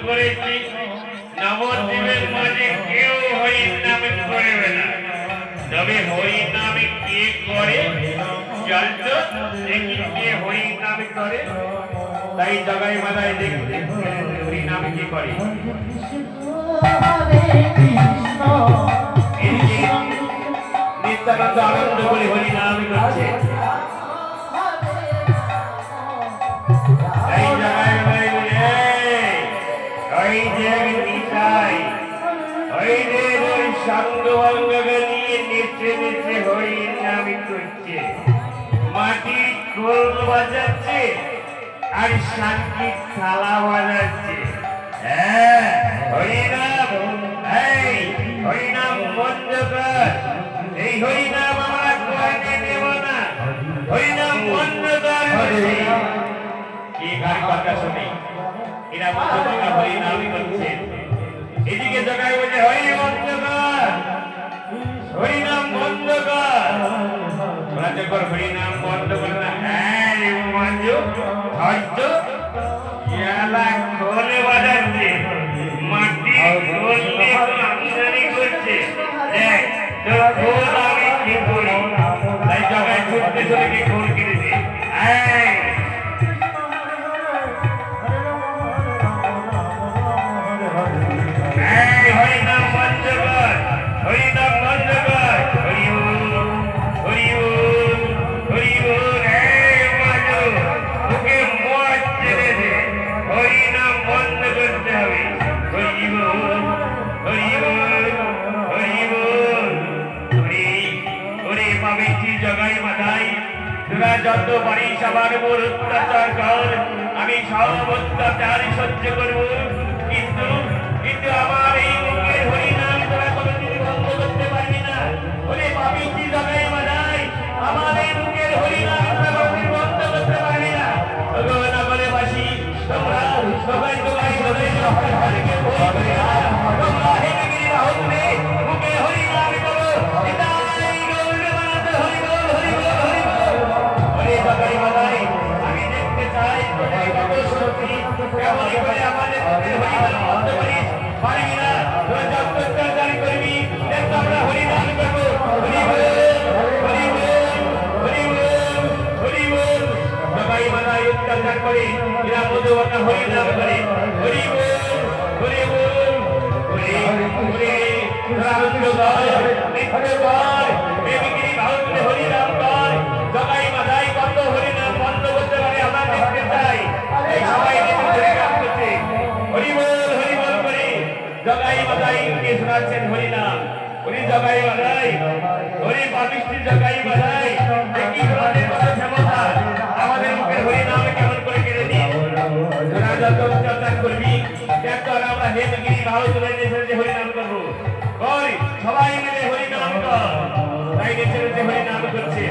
করেছি নবদ্বীপের মাঝে কেউ হরি নাম করবে না, তবে হরি নাম কে করে চল তো দেখি কে হরি নাম করে। তাই জগাই মাথায় দেখতে হরি নাম কি করে। নিত্যানন্দ আনন্দ করে হরি নাম করছে। এই জগাই মাথায় বলে ওই যে নিতাই ওই যে ওই সঙ্গ অঙ্গকে নিয়ে নেচে নেচে হরি নাম করছে, মাটি ঢোল বাজাচ্ছে আর শান্তি থালা বাজাচ্ছে। হ্যাঁ হরিনাম, এই হরিনাম বন্ধ কর, এই হরিনাম আমরা কোয়ানে নেব না, হরিনাম বন্ধ কর। কি কার কথা শুনি এরা বন্ধ করে হরিনাম করছে। এদিকে জগাই বলে হরি বন্ধ কর, হরিনাম বন্ধ কর। ওরা যখন হরিনাম বন্ধ করে না, হ্যাঁ মঞ্জু হয়তো খোলে বাজাচ্ছে, মাটি খোল দিয়ে আমদানি করছে। দেখ তোর খোল আমি কি করি, তাই জগাই ছুটতে চলে খোল কিনেছে। হরিনাম বন্ধ কর, হরিনাম বন্ধ কর, হরি বল হরি বল হরি বল। তোকে মদ ছেড়েছে, হরিনাম বন্ধ করতে হবে। হরি বল হরি বল হরি বল। ওরে পাবেছি জগাই মাথায়, তোরা যত পারিস আমার উপর অত্যাচার কর, আমি সব অত্যাচার সহ্য করব, কিন্তু কিন্তু আমার এই মুখের হরিনাম তোরা কোনোদিন বন্ধ করতে পারবি না। ওরে পাবেছি জগাই মাথায়, আমার এই মুখের হরিনাম তোরা কোনোদিন বন্ধ করতে পারবি না। নগরে বাসি তোমরা সবাই তোমায় তোমরা হেমগিরি বাহুতে মুখে হরিনাম করো, নিতাই গৌর বানাতে হরি বল হরি বল হরি বল। ওরে জগাই মাথায় আমি দেখতে চাই তোদের কত শক্তি, কেমন করে আমাদের মুখের হরিনাম বন্ধ করিস, পারবি না। তোরা যত অত্যাচার করবি দেখ আমরা হরিনাম করবো। হরি বল হরি বল হরি বল হরি বল। জগাই মাথায় অত্যাচার করে এরা মধুবনা হরিনাম করে, হরি বল হরি বল হরি হরি। আনন্দ কর, নৃত্য কর, প্রেমিকিনী বাহুতে হরিনাম কর। জগাই মাথায় কত হরিনাম বন্ধ করতে পারে আমরা দেখতে চাই। এই সবাই হরিনাম করছে, হরি বল করে জগাই মাথায় কে শোনাচ্ছেন হরিনাম। হরি জগাই মাথায়, হরি পাপিষ্টি জগাই মাথায়, দেখি তোমাদের কত ক্ষমতা, আমাদের মুখের হরিনাম কেমন করে কেড়ে নিয়ে তোরা যত অত্যাচার করবি দেখ তো আমরা হেমগিরি বাহু তুলে নেচে হরিনাম করবো। কর সবাই মিলে হরিনাম কর। তাই নেচে নেচে হরিনাম করছে।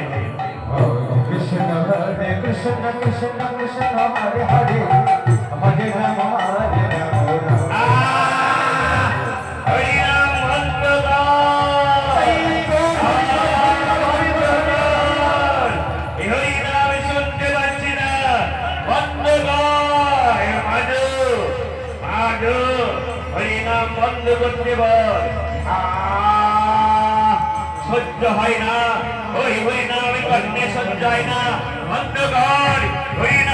কৃষ্ণ হরে কৃষ্ণ কৃষ্ণ কৃষ্ণ হরে হরে হরে রাম হরে রাম। হরিনাম বন্ধ কর, হরিনাম শুনতে পাচ্ছি না, বন্ধ কর। মাধু মাধু হরিনাম বন্ধ করতে বল। সহ্য হয় না, ওই হরিনাম কর্ণে সহ্য হয় না, বন্ধ কর হরিনাম।